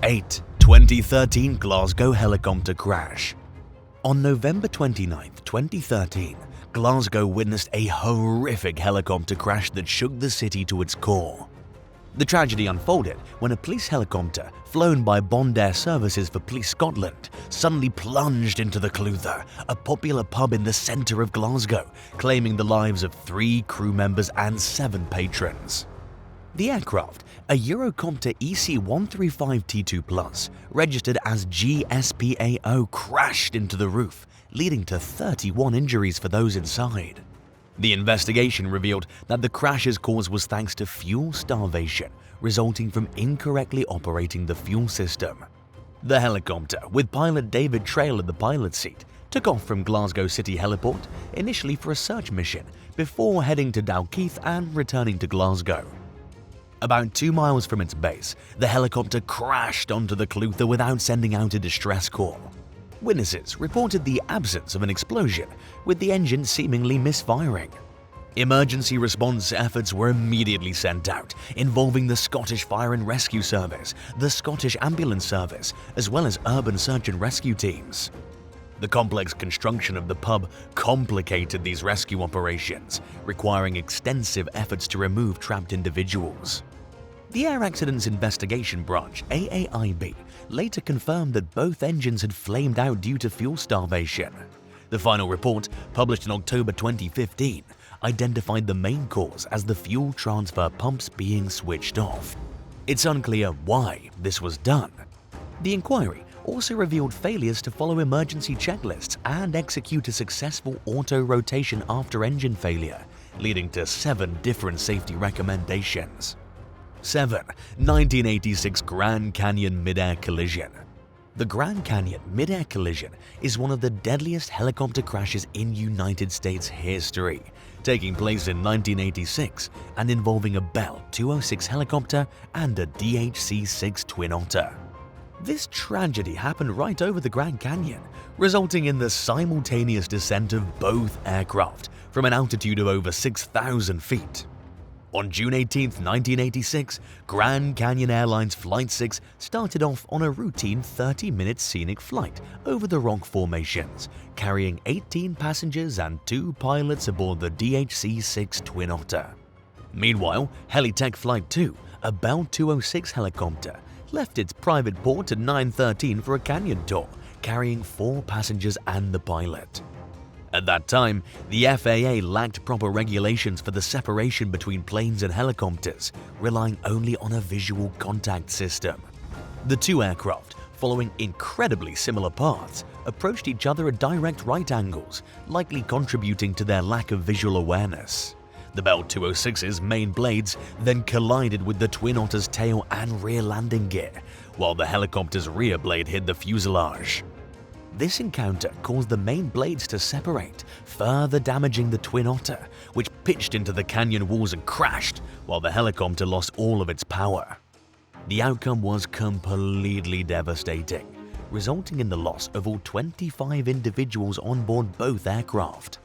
8. 2013 Glasgow helicopter crash. On November 29, 2013, Glasgow witnessed a horrific helicopter crash that shook the city to its core. The tragedy unfolded when a police helicopter, flown by Bond Air Services for Police Scotland, suddenly plunged into the Clutha, a popular pub in the centre of Glasgow, claiming the lives of 3 crew members and 7 patrons. The aircraft, a Eurocopter EC-135T2+, registered as GSPAO, crashed into the roof, leading to 31 injuries for those inside. The investigation revealed that the crash's cause was thanks to fuel starvation, resulting from incorrectly operating the fuel system. The helicopter, with pilot David Trail at the pilot's seat, took off from Glasgow City heliport, initially for a search mission, before heading to Dalkeith and returning to Glasgow. About 2 miles from its base, the helicopter crashed onto the Clutha without sending out a distress call. Witnesses reported the absence of an explosion, with the engine seemingly misfiring. Emergency response efforts were immediately sent out, involving the Scottish Fire and Rescue Service, the Scottish Ambulance Service, as well as urban search and rescue teams. The complex construction of the pub complicated these rescue operations, requiring extensive efforts to remove trapped individuals. The Air Accidents Investigation Branch, AAIB, later confirmed that both engines had flamed out due to fuel starvation. The final report, published in October 2015, identified the main cause as the fuel transfer pumps being switched off. It's unclear why this was done. The inquiry also revealed failures to follow emergency checklists and execute a successful auto-rotation after engine failure, leading to 7 different safety recommendations. 7. 1986 Grand Canyon midair collision. The Grand Canyon midair collision is one of the deadliest helicopter crashes in United States history, taking place in 1986 and involving a Bell 206 helicopter and a DHC-6 Twin Otter. This tragedy happened right over the Grand Canyon, resulting in the simultaneous descent of both aircraft from an altitude of over 6,000 feet. On June 18, 1986, Grand Canyon Airlines Flight 6 started off on a routine 30-minute scenic flight over the rock formations, carrying 18 passengers and 2 pilots aboard the DHC-6 Twin Otter. Meanwhile, Helitech Flight 2, a Bell 206 helicopter, left its private port at 9:13 for a canyon tour, carrying 4 passengers and the pilot. At that time, the FAA lacked proper regulations for the separation between planes and helicopters, relying only on a visual contact system. The 2 aircraft, following incredibly similar paths, approached each other at direct right angles, likely contributing to their lack of visual awareness. The Bell 206's main blades then collided with the Twin Otter's tail and rear landing gear, while the helicopter's rear blade hit the fuselage. This encounter caused the main blades to separate, further damaging the Twin Otter, which pitched into the canyon walls and crashed, while the helicopter lost all of its power. The outcome was completely devastating, resulting in the loss of all 25 individuals on board both aircraft.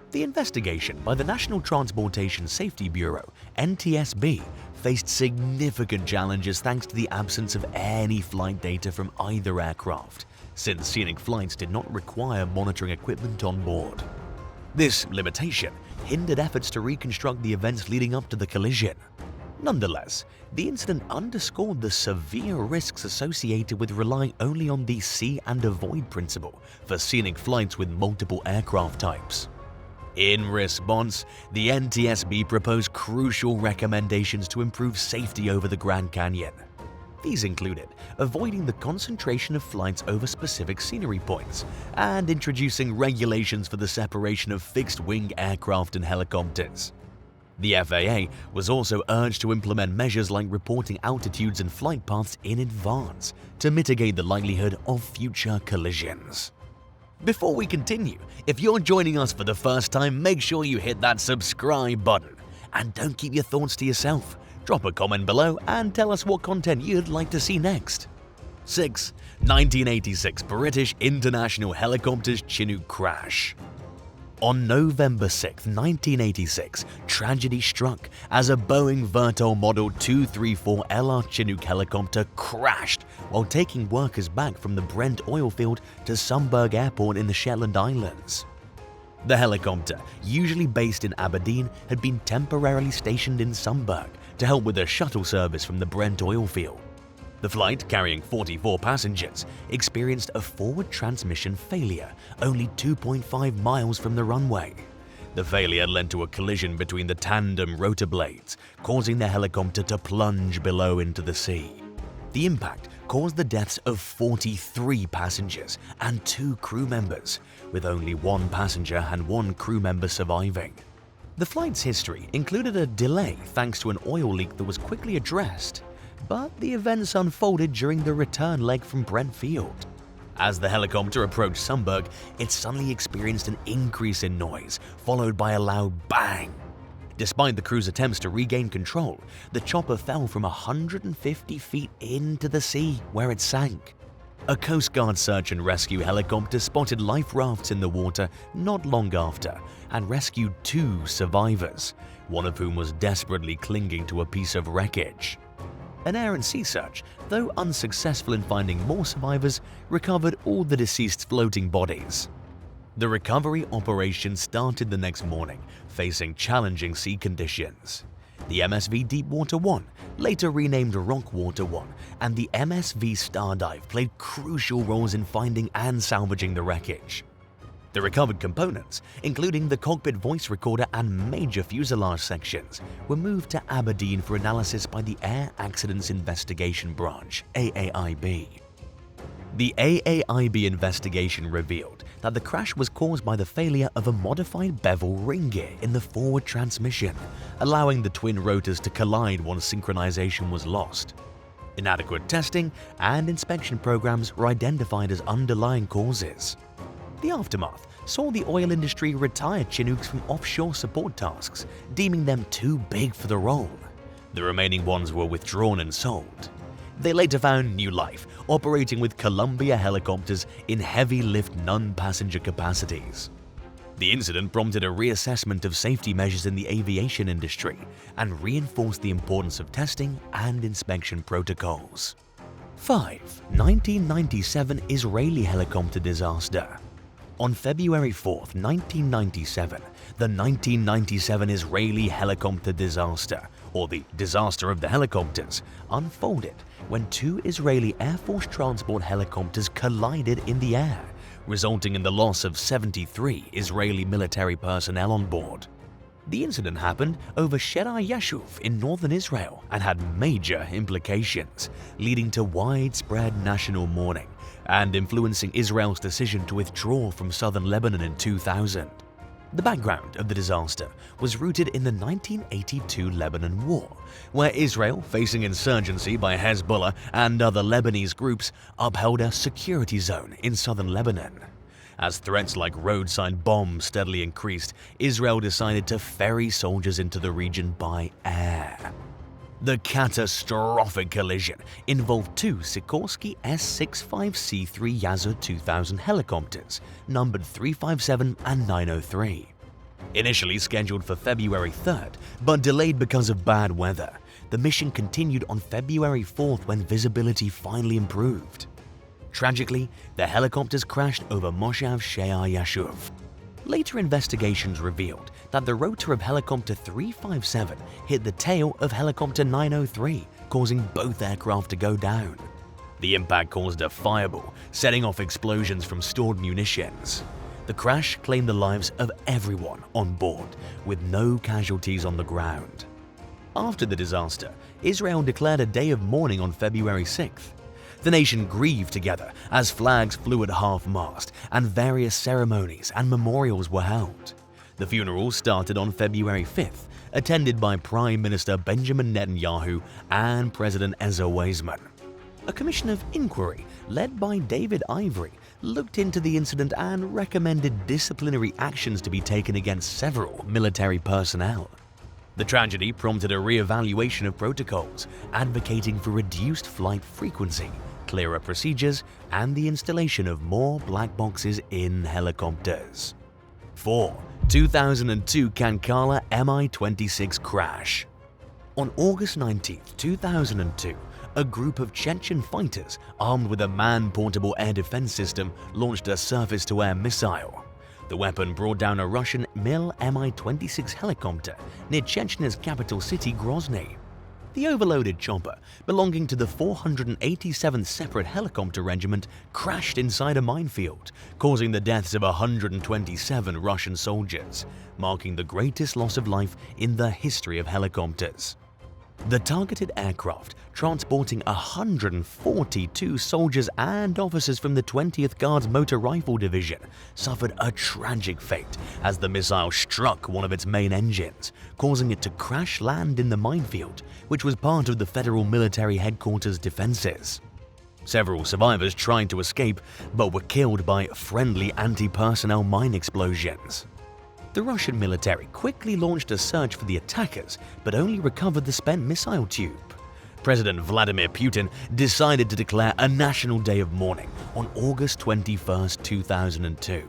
The investigation by the National Transportation Safety Bureau, NTSB, faced significant challenges thanks to the absence of any flight data from either aircraft, since scenic flights did not require monitoring equipment on board. This limitation hindered efforts to reconstruct the events leading up to the collision. Nonetheless, the incident underscored the severe risks associated with relying only on the see and avoid principle for scenic flights with multiple aircraft types. In response, the NTSB proposed crucial recommendations to improve safety over the Grand Canyon. These included avoiding the concentration of flights over specific scenery points and introducing regulations for the separation of fixed-wing aircraft and helicopters. The FAA was also urged to implement measures like reporting altitudes and flight paths in advance to mitigate the likelihood of future collisions. Before we continue, if you're joining us for the first time, make sure you hit that subscribe button. And don't keep your thoughts to yourself. Drop a comment below and tell us what content you'd like to see next. 6. 1986 British International Helicopters Chinook Crash. On November 6, 1986, tragedy struck as a Boeing Vertol Model 234LR Chinook helicopter crashed while taking workers back from the Brent oil field to Sundberg Airport in the Shetland Islands. The helicopter, usually based in Aberdeen, had been temporarily stationed in Sundberg to help with a shuttle service from the Brent oil field. The flight, carrying 44 passengers, experienced a forward transmission failure only 2.5 miles from the runway. The failure led to a collision between the tandem rotor blades, causing the helicopter to plunge below into the sea. The impact caused the deaths of 43 passengers and 2 crew members, with only 1 passenger and 1 crew member surviving. The flight's history included a delay thanks to an oil leak that was quickly addressed, but the events unfolded during the return leg from Brent Field. As the helicopter approached Sundberg, it suddenly experienced an increase in noise, followed by a loud bang. Despite the crew's attempts to regain control, the chopper fell from 150 feet into the sea, where it sank. A Coast Guard search and rescue helicopter spotted life rafts in the water not long after and rescued 2 survivors, one of whom was desperately clinging to a piece of wreckage. An air and sea search, though unsuccessful in finding more survivors, recovered all the deceased's floating bodies. The recovery operation started the next morning, facing challenging sea conditions. The MSV Deepwater 1, later renamed Rockwater 1, and the MSV Stardive played crucial roles in finding and salvaging the wreckage. The recovered components, including the cockpit voice recorder and major fuselage sections, were moved to Aberdeen for analysis by the Air Accidents Investigation Branch, AAIB. The AAIB investigation revealed that the crash was caused by the failure of a modified bevel ring gear in the forward transmission, allowing the twin rotors to collide once synchronization was lost. Inadequate testing and inspection programs were identified as underlying causes. The aftermath saw the oil industry retire Chinooks from offshore support tasks, deeming them too big for the role. The remaining ones were withdrawn and sold. They later found new life, operating with Columbia helicopters in heavy-lift non-passenger capacities. The incident prompted a reassessment of safety measures in the aviation industry and reinforced the importance of testing and inspection protocols. 5. 1997 Israeli helicopter disaster. On February 4, 1997, the 1997 Israeli helicopter disaster, or the disaster of the helicopters, unfolded when 2 Israeli Air Force transport helicopters collided in the air, resulting in the loss of 73 Israeli military personnel on board. The incident happened over Shera Yashuv in northern Israel and had major implications, leading to widespread national mourning and influencing Israel's decision to withdraw from southern Lebanon in 2000. The background of the disaster was rooted in the 1982 Lebanon War, where Israel, facing insurgency by Hezbollah and other Lebanese groups, upheld a security zone in southern Lebanon. As threats like roadside bombs steadily increased, Israel decided to ferry soldiers into the region by air. The catastrophic collision involved 2 Sikorsky S-65C3 Yazoo 2000 helicopters, numbered 357 and 903. Initially scheduled for February 3rd, but delayed because of bad weather, the mission continued on February 4th when visibility finally improved. Tragically, the helicopters crashed over Moshav Shea Yashuv. Later investigations revealed that the rotor of helicopter 357 hit the tail of helicopter 903, causing both aircraft to go down. The impact caused a fireball, setting off explosions from stored munitions. The crash claimed the lives of everyone on board, with no casualties on the ground. After the disaster, Israel declared a day of mourning on February 6th. The nation grieved together as flags flew at half-mast and various ceremonies and memorials were held. The funeral started on February 5th, attended by Prime Minister Benjamin Netanyahu and President Ezer Weizmann. A commission of inquiry, led by David Ivory, looked into the incident and recommended disciplinary actions to be taken against several military personnel. The tragedy prompted a re-evaluation of protocols, advocating for reduced flight frequency, clearer procedures, and the installation of more black boxes in helicopters. 4. 2002 Kankala Mi-26 crash. On August 19, 2002, a group of Chechen fighters armed with a man-portable air defense system launched a surface-to-air missile. The weapon brought down a Russian Mi-26 helicopter near Chechnya's capital city Grozny. The overloaded chopper, belonging to the 487th Separate Helicopter Regiment, crashed inside a minefield, causing the deaths of 127 Russian soldiers, marking the greatest loss of life in the history of helicopters. The targeted aircraft, transporting 142 soldiers and officers from the 20th Guards Motor Rifle Division, suffered a tragic fate as the missile struck one of its main engines, causing it to crash land in the minefield, which was part of the Federal Military Headquarters defenses. Several survivors tried to escape, but were killed by friendly anti-personnel mine explosions. The Russian military quickly launched a search for the attackers, but only recovered the spent missile tube. President Vladimir Putin decided to declare a national day of mourning on August 21, 2002.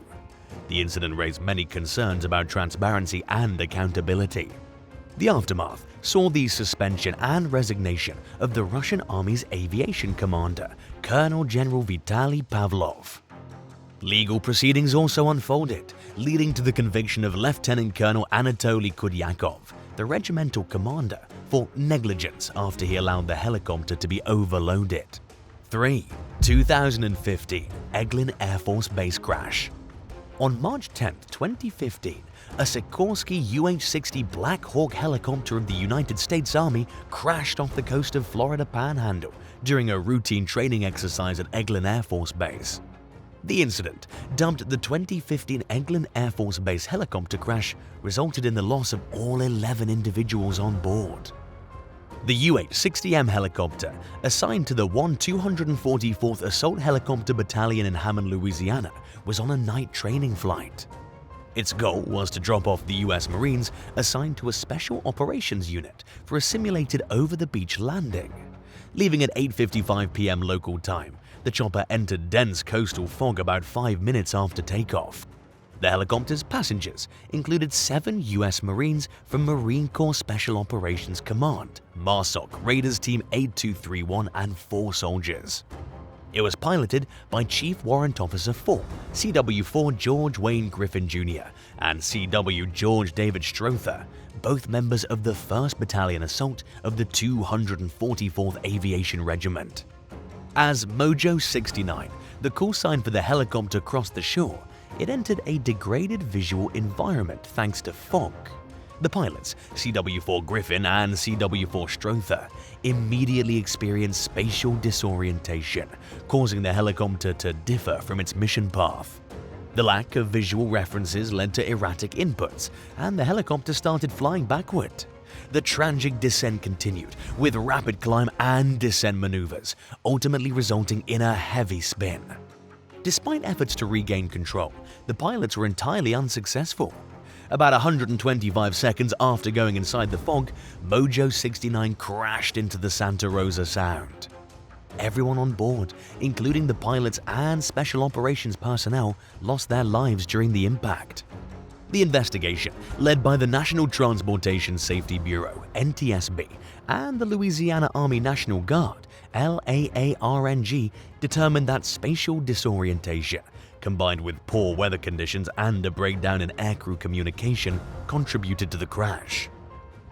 The incident raised many concerns about transparency and accountability. The aftermath saw the suspension and resignation of the Russian Army's aviation commander, Colonel General Vitaly Pavlov. Legal proceedings also unfolded, leading to the conviction of Lieutenant Colonel Anatoly Kudyakov, the regimental commander, for negligence after he allowed the helicopter to be overloaded. 3. 2015 Eglin Air Force Base crash. On March 10, 2015, a Sikorsky UH-60 Blackhawk helicopter of the United States Army crashed off the coast of Florida Panhandle during a routine training exercise at Eglin Air Force Base. The incident, dubbed the 2015 Eglin Air Force Base helicopter crash, resulted in the loss of all 11 individuals on board. The UH-60M helicopter, assigned to the 244th Assault Helicopter Battalion in Hammond, Louisiana, was on a night training flight. Its goal was to drop off the U.S. Marines assigned to a Special Operations Unit for a simulated over-the-beach landing. Leaving at 8:55 p.m. local time, the chopper entered dense coastal fog about 5 minutes after takeoff. The helicopter's passengers included 7 U.S. Marines from Marine Corps Special Operations Command, MARSOC Raiders Team 8231, and 4 soldiers. It was piloted by Chief Warrant Officer 4, CW4 George Wayne Griffin Jr. and CW George David Strother, both members of the 1st Battalion Assault of the 244th Aviation Regiment. As Mojo 69, the call sign for the helicopter crossed the shore, it entered a degraded visual environment thanks to fog. The pilots, CW4 Griffin and CW4 Strother, immediately experienced spatial disorientation, causing the helicopter to differ from its mission path. The lack of visual references led to erratic inputs, and the helicopter started flying backward. The tragic descent continued, with rapid climb and descent maneuvers, ultimately resulting in a heavy spin. Despite efforts to regain control, the pilots were entirely unsuccessful. About 125 seconds after going inside the fog, Mojo 69 crashed into the Santa Rosa Sound. Everyone on board, including the pilots and special operations personnel, lost their lives during the impact. The investigation, led by the National Transportation Safety Bureau (NTSB) and the Louisiana Army National Guard (LAARNG), determined that spatial disorientation, combined with poor weather conditions and a breakdown in aircrew communication, contributed to the crash.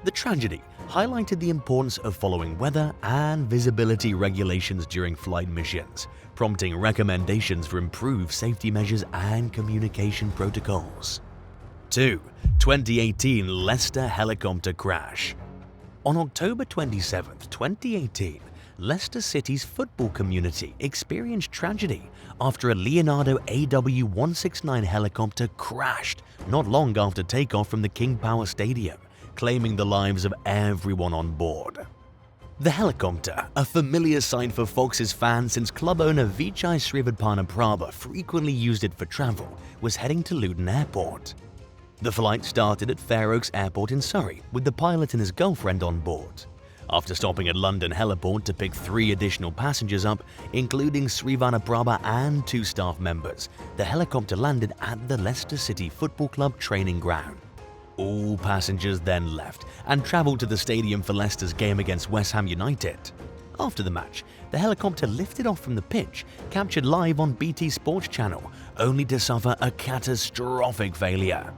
The tragedy highlighted the importance of following weather and visibility regulations during flight missions, prompting recommendations for improved safety measures and communication protocols. 2. 2018 Leicester helicopter crash. On October 27, 2018, Leicester City's football community experienced tragedy after a Leonardo AW169 helicopter crashed not long after takeoff from the King Power Stadium, claiming the lives of everyone on board. The helicopter, a familiar sight for Fox's fans since club owner Vichai Srivaddhanaprabha frequently used it for travel, was heading to Luton Airport. The flight started at Fair Oaks Airport in Surrey with the pilot and his girlfriend on board. After stopping at London heliport to pick 3 additional passengers up, including Srivannaprabha and 2 staff members, the helicopter landed at the Leicester City Football Club training ground. All passengers then left and travelled to the stadium for Leicester's game against West Ham United. After the match, the helicopter lifted off from the pitch, captured live on BT Sports Channel, only to suffer a catastrophic failure.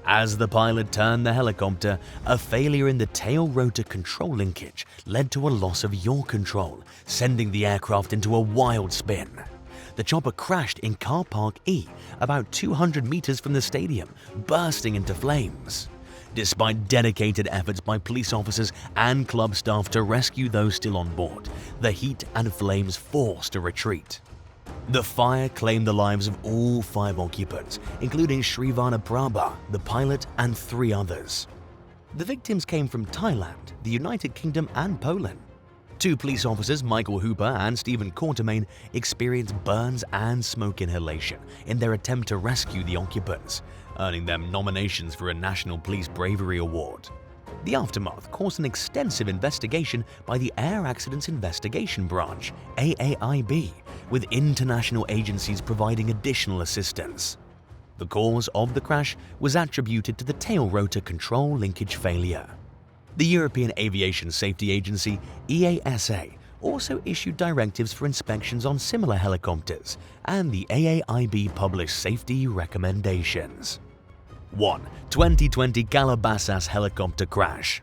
As the pilot turned the helicopter, a failure in the tail rotor control linkage led to a loss of yaw control, sending the aircraft into a wild spin. The chopper crashed in Car Park E, about 200 meters from the stadium, bursting into flames. Despite dedicated efforts by police officers and club staff to rescue those still on board, the heat and flames forced a retreat. The fire claimed the lives of all 5 occupants, including Srivannaprabha, the pilot, and 3 others. The victims came from Thailand, the United Kingdom, and Poland. 2 police officers, Michael Hooper and Stephen Quartermain, experienced burns and smoke inhalation in their attempt to rescue the occupants, earning them nominations for a National Police Bravery Award. The aftermath caused an extensive investigation by the Air Accidents Investigation Branch, AAIB, with international agencies providing additional assistance. The cause of the crash was attributed to the tail rotor control linkage failure. The European Aviation Safety Agency, EASA, also issued directives for inspections on similar helicopters, and the AAIB published safety recommendations. 1. 2020 Calabasas helicopter crash.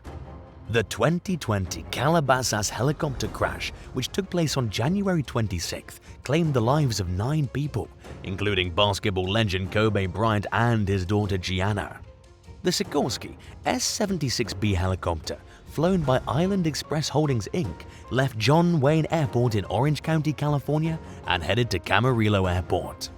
The 2020 Calabasas helicopter crash, which took place on January 26th, claimed the lives of 9 people, including basketball legend Kobe Bryant and his daughter Gianna. The Sikorsky S-76B helicopter, flown by Island Express Holdings Inc., left John Wayne Airport in Orange County, California, and headed to Camarillo Airport.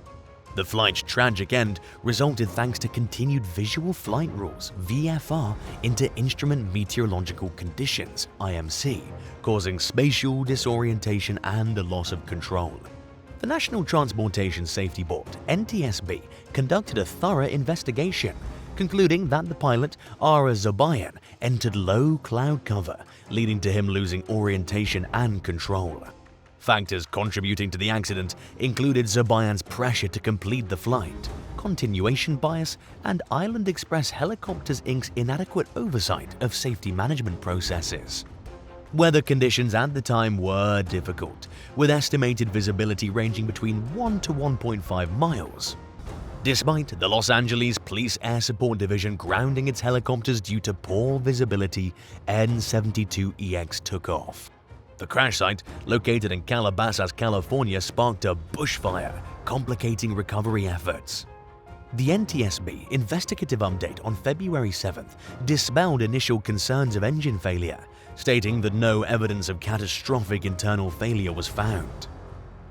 The flight's tragic end resulted thanks to continued visual flight rules (VFR) into instrument meteorological conditions (IMC), causing spatial disorientation and a loss of control. The National Transportation Safety Board (NTSB) conducted a thorough investigation, concluding that the pilot, Ara Zobayan, entered low cloud cover, leading to him losing orientation and control. Factors contributing to the accident included Zobayan's pressure to complete the flight, continuation bias, and Island Express Helicopters Inc.'s inadequate oversight of safety management processes. Weather conditions at the time were difficult, with estimated visibility ranging between 1 to 1.5 miles. Despite the Los Angeles Police Air Support Division grounding its helicopters due to poor visibility, N-72EX took off. The crash site, located in Calabasas, California, sparked a bushfire, complicating recovery efforts. The NTSB investigative update on February 7th dispelled initial concerns of engine failure, stating that no evidence of catastrophic internal failure was found.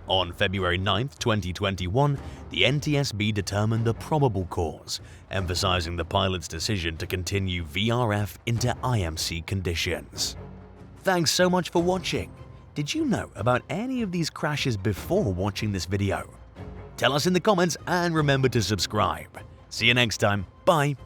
On February 9, 2021, the NTSB determined the probable cause, emphasizing the pilot's decision to continue VRF into IMC conditions. Thanks so much for watching. Did you know about any of these crashes before watching this video? Tell us in the comments and remember to subscribe. See you next time. Bye.